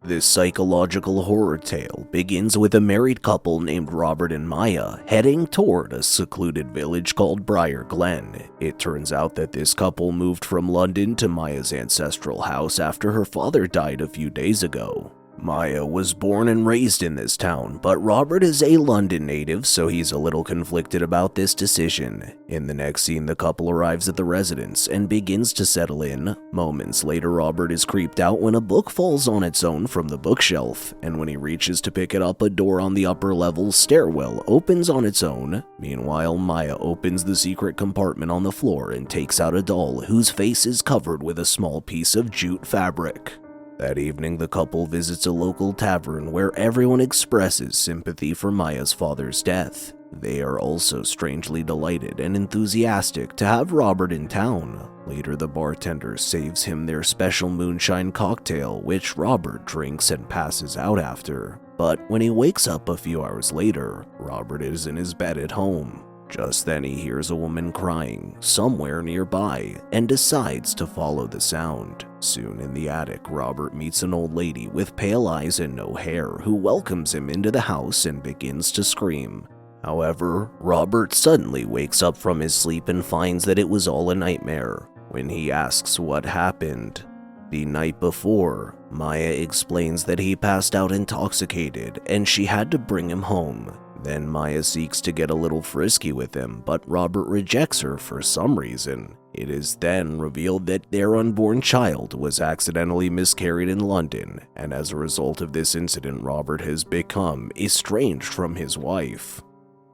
This psychological horror tale begins with a married couple named Robert and Maya heading toward a secluded village called Briar, Glen. It turns out that this couple moved from London to Maya's ancestral house after her father died a few days ago. Maya was born and raised in this town, but Robert is a London native, so he's a little conflicted about this decision. In the next scene, the couple arrives at the residence and begins to settle in. Moments later, Robert is creeped out when a book falls on its own from the bookshelf, and when he reaches to pick it up, a door on the upper level stairwell opens on its own. Meanwhile, Maya opens the secret compartment on the floor and takes out a doll whose face is covered with a small piece of jute fabric. That evening, the couple visits a local tavern where everyone expresses sympathy for Maya's father's death. They are also strangely delighted and enthusiastic to have Robert in town. Later, the bartender saves him their special moonshine cocktail, which Robert drinks and passes out after. But when he wakes up a few hours later, Robert is in his bed at home. Just then he hears a woman crying somewhere nearby and decides to follow the sound. Soon in the attic, Robert meets an old lady with pale eyes and no hair who welcomes him into the house and begins to scream. However, Robert suddenly wakes up from his sleep and finds that it was all a nightmare. When he asks what happened the night before, Maya explains that he passed out intoxicated and she had to bring him home. Then Maya seeks to get a little frisky with him, but Robert rejects her for some reason. It is then revealed that their unborn child was accidentally miscarried in London, and as a result of this incident, Robert has become estranged from his wife.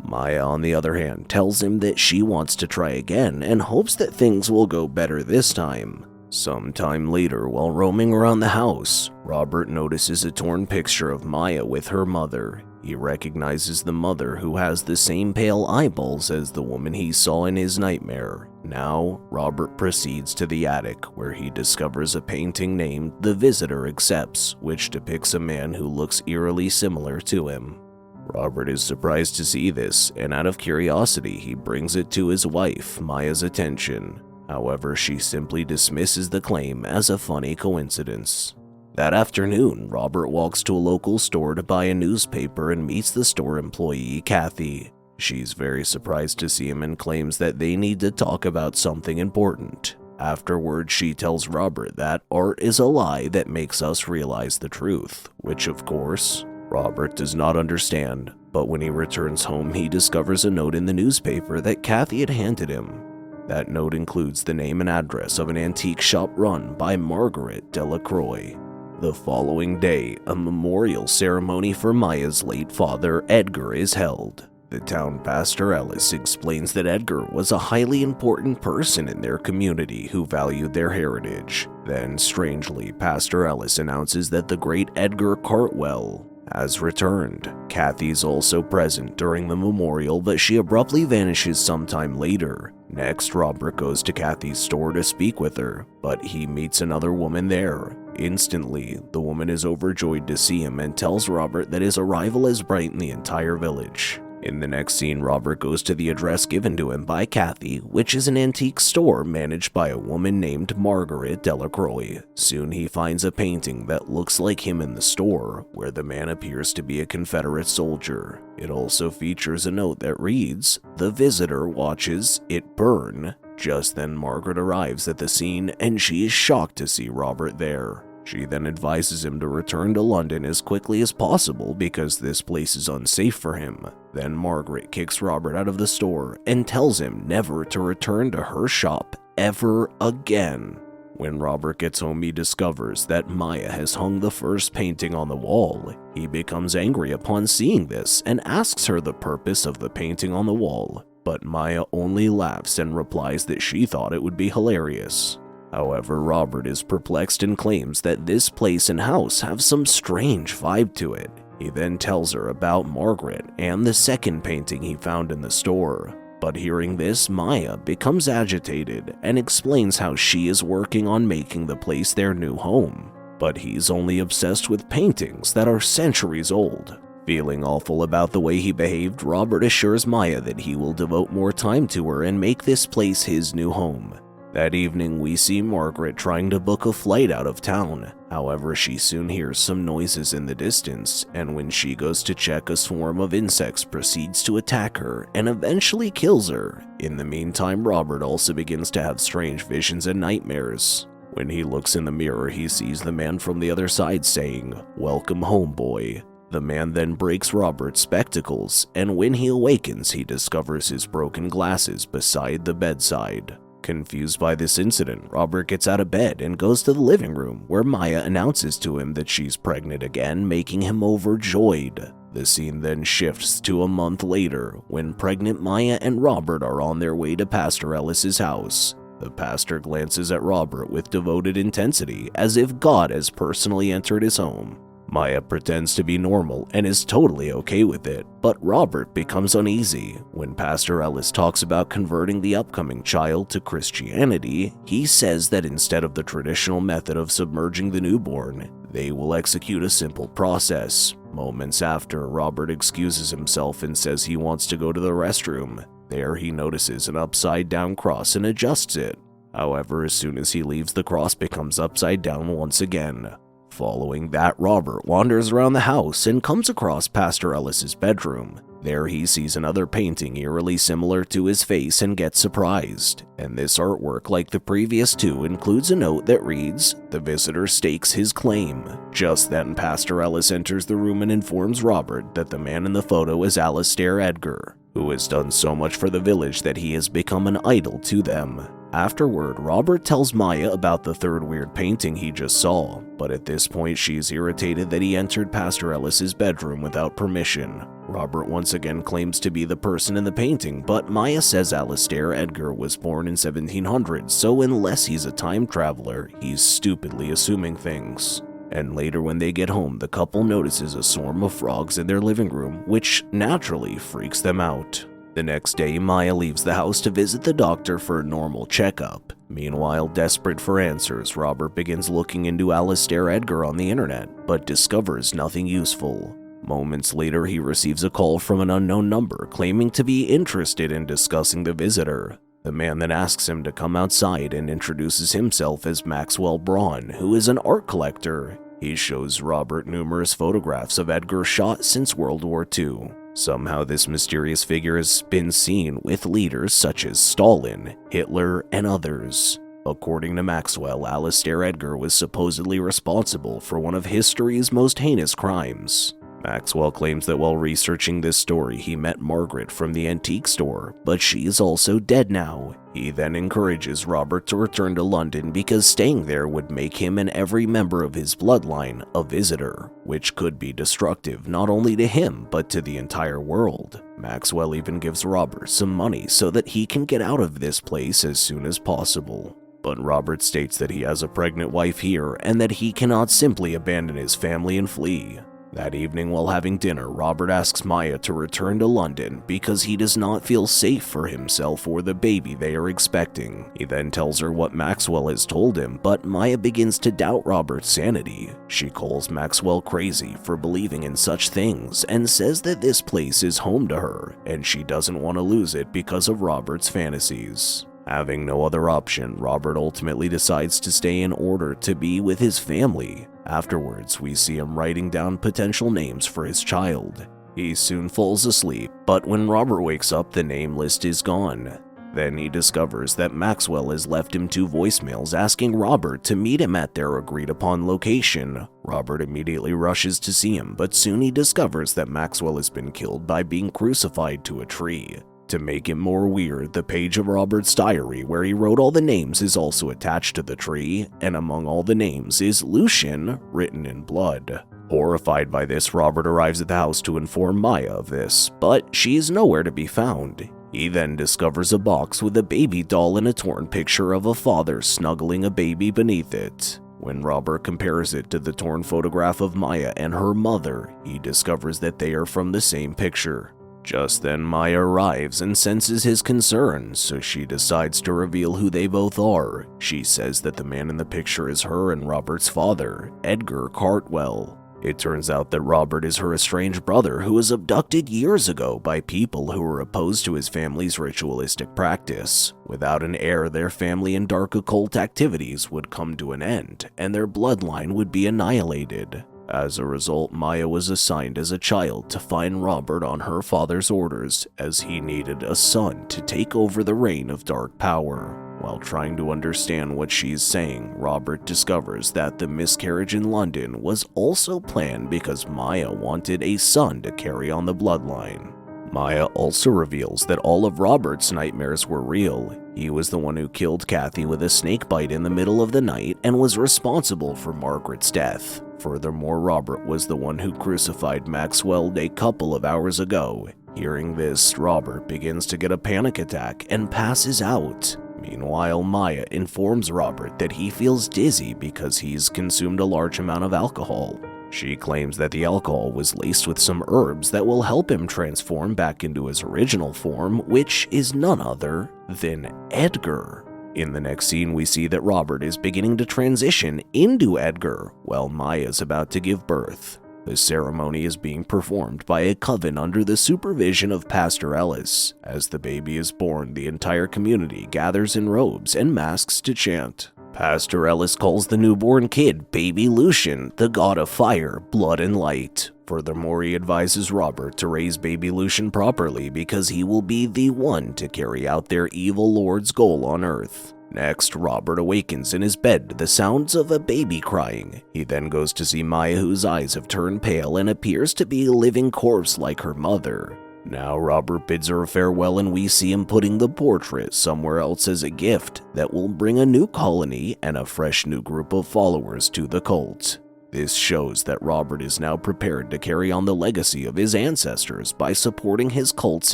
Maya, on the other hand, tells him that she wants to try again and hopes that things will go better this time. Sometime later, while roaming around the house, Robert notices a torn picture of Maya with her mother. He recognizes the mother who has the same pale eyeballs as the woman he saw in his nightmare. Now, Robert proceeds to the attic where he discovers a painting named The Visitor Accepts, which depicts a man who looks eerily similar to him. Robert is surprised to see this, and out of curiosity, he brings it to his wife, Maya's attention. However, she simply dismisses the claim as a funny coincidence. That afternoon, Robert walks to a local store to buy a newspaper and meets the store employee, Kathy. She's very surprised to see him and claims that they need to talk about something important. Afterwards, she tells Robert that art is a lie that makes us realize the truth, which of course, Robert does not understand. But when he returns home, he discovers a note in the newspaper that Kathy had handed him. That note includes the name and address of an antique shop run by Margaret Delacroix. The following day, a memorial ceremony for Maya's late father, Edgar, is held. The town pastor, Ellis, explains that Edgar was a highly important person in their community who valued their heritage. Then, strangely, Pastor Ellis announces that the great Edgar Cartwell has returned. Kathy's also present during the memorial, but she abruptly vanishes sometime later. Next, Robert goes to Kathy's store to speak with her, but he meets another woman there. Instantly, the woman is overjoyed to see him and tells Robert that his arrival has brightened the entire village. In the next scene, Robert goes to the address given to him by Kathy, which is an antique store managed by a woman named Margaret Delacroix. Soon he finds a painting that looks like him in the store, where the man appears to be a Confederate soldier. It also features a note that reads, "The visitor watches it burn." Just then, Margaret arrives at the scene and she is shocked to see Robert there. She then advises him to return to London as quickly as possible because this place is unsafe for him. Then Margaret kicks Robert out of the store and tells him never to return to her shop ever again. When Robert gets home, he discovers that Maya has hung the first painting on the wall. He becomes angry upon seeing this and asks her the purpose of the painting on the wall, but Maya only laughs and replies that she thought it would be hilarious. However, Robert is perplexed and claims that this place and house have some strange vibe to it. He then tells her about Margaret and the second painting he found in the store. But hearing this, Maya becomes agitated and explains how she is working on making the place their new home. But he's only obsessed with paintings that are centuries old. Feeling awful about the way he behaved, Robert assures Maya that he will devote more time to her and make this place his new home. That evening, we see Margaret trying to book a flight out of town. However, she soon hears some noises in the distance, and when she goes to check, a swarm of insects proceeds to attack her and eventually kills her. In the meantime, Robert also begins to have strange visions and nightmares. When he looks in the mirror, he sees the man from the other side saying, "Welcome home, boy." The man then breaks Robert's spectacles, and when he awakens, he discovers his broken glasses beside the bedside. Confused by this incident, Robert gets out of bed and goes to the living room, where Maya announces to him that she's pregnant again, making him overjoyed. The scene then shifts to a month later, when pregnant Maya and Robert are on their way to Pastor Ellis's house. The pastor glances at Robert with devoted intensity, as if God has personally entered his home. Maya pretends to be normal and is totally okay with it, but Robert becomes uneasy. When Pastor Ellis talks about converting the upcoming child to Christianity, he says that instead of the traditional method of submerging the newborn, they will execute a simple process. Moments after, Robert excuses himself and says he wants to go to the restroom. There he notices an upside-down cross and adjusts it. However, as soon as he leaves, the cross becomes upside down once again. Following that, Robert wanders around the house and comes across Pastor Ellis's bedroom. There he sees another painting eerily similar to his face and gets surprised. And this artwork, like the previous two, includes a note that reads, "The visitor stakes his claim." Just then, Pastor Ellis enters the room and informs Robert that the man in the photo is Alastair Edgar, who has done so much for the village that he has become an idol to them. Afterward, Robert tells Maya about the third weird painting he just saw, but at this point she's irritated that he entered Pastor Ellis's bedroom without permission. Robert once again claims to be the person in the painting, but Maya says Alastair Edgar was born in 1700, so unless he's a time traveler, he's stupidly assuming things. And later when they get home, the couple notices a swarm of frogs in their living room, which naturally freaks them out. The next day, Maya leaves the house to visit the doctor for a normal checkup. Meanwhile, desperate for answers, Robert begins looking into Alastair Edgar on the internet, but discovers nothing useful. Moments later, he receives a call from an unknown number claiming to be interested in discussing the visitor. The man then asks him to come outside and introduces himself as Maxwell Braun, who is an art collector. He shows Robert numerous photographs of Edgar shot since World War II. Somehow this mysterious figure has been seen with leaders such as Stalin, Hitler, and others. According to Maxwell, Alastair Edgar was supposedly responsible for one of history's most heinous crimes. Maxwell claims that while researching this story, he met Margaret from the antique store, but she is also dead now. He then encourages Robert to return to London because staying there would make him and every member of his bloodline a visitor, which could be destructive not only to him but to the entire world. Maxwell even gives Robert some money so that he can get out of this place as soon as possible. But Robert states that he has a pregnant wife here and that he cannot simply abandon his family and flee. That evening while having dinner, Robert asks Maya to return to London because he does not feel safe for himself or the baby they are expecting. He then tells her what Maxwell has told him, but Maya begins to doubt Robert's sanity. She calls Maxwell crazy for believing in such things and says that this place is home to her and she doesn't want to lose it because of Robert's fantasies. Having no other option, Robert ultimately decides to stay in order to be with his family. Afterwards, we see him writing down potential names for his child. He soon falls asleep, but when Robert wakes up, the name list is gone. Then he discovers that Maxwell has left him 2 voicemails asking Robert to meet him at their agreed-upon location. Robert immediately rushes to see him, but soon he discovers that Maxwell has been killed by being crucified to a tree. To make it more weird, the page of Robert's diary where he wrote all the names is also attached to the tree, and among all the names is Lucian, written in blood. Horrified by this, Robert arrives at the house to inform Maya of this, but she is nowhere to be found. He then discovers a box with a baby doll and a torn picture of a father snuggling a baby beneath it. When Robert compares it to the torn photograph of Maya and her mother, he discovers that they are from the same picture. Just then, Maya arrives and senses his concern, so she decides to reveal who they both are. She says that the man in the picture is her and Robert's father, Edgar Cartwell. It turns out that Robert is her estranged brother who was abducted years ago by people who were opposed to his family's ritualistic practice. Without an heir, their family and dark occult activities would come to an end, and their bloodline would be annihilated. As a result, Maya was assigned as a child to find Robert on her father's orders, as he needed a son to take over the reign of dark power. While trying to understand what she's saying, Robert discovers that the miscarriage in London was also planned because Maya wanted a son to carry on the bloodline. Maya also reveals that all of Robert's nightmares were real. He was the one who killed Kathy with a snake bite in the middle of the night and was responsible for Margaret's death. Furthermore, Robert was the one who crucified Maxwell a couple of hours ago. Hearing this, Robert begins to get a panic attack and passes out. Meanwhile, Maya informs Robert that he feels dizzy because he's consumed a large amount of alcohol. She claims that the alcohol was laced with some herbs that will help him transform back into his original form, which is none other than Edgar. In the next scene, we see that Robert is beginning to transition into Edgar, while Maya's about to give birth. The ceremony is being performed by a coven under the supervision of Pastor Ellis. As the baby is born, the entire community gathers in robes and masks to chant. Pastor Ellis calls the newborn kid Baby Lucian, the god of fire, blood, and light. Furthermore, he advises Robert to raise Baby Lucian properly because he will be the one to carry out their evil lord's goal on Earth. Next, Robert awakens in his bed to the sounds of a baby crying. He then goes to see Maya, whose eyes have turned pale and appears to be a living corpse like her mother. Now Robert bids her farewell, and we see him putting the portrait somewhere else as a gift that will bring a new colony and a fresh new group of followers to the cult. This shows that Robert is now prepared to carry on the legacy of his ancestors by supporting his cult's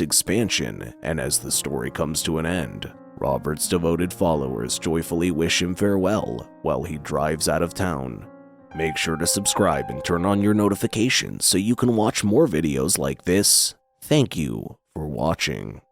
expansion, and as the story comes to an end, Robert's devoted followers joyfully wish him farewell while he drives out of town. Make sure to subscribe and turn on your notifications so you can watch more videos like this. Thank you for watching.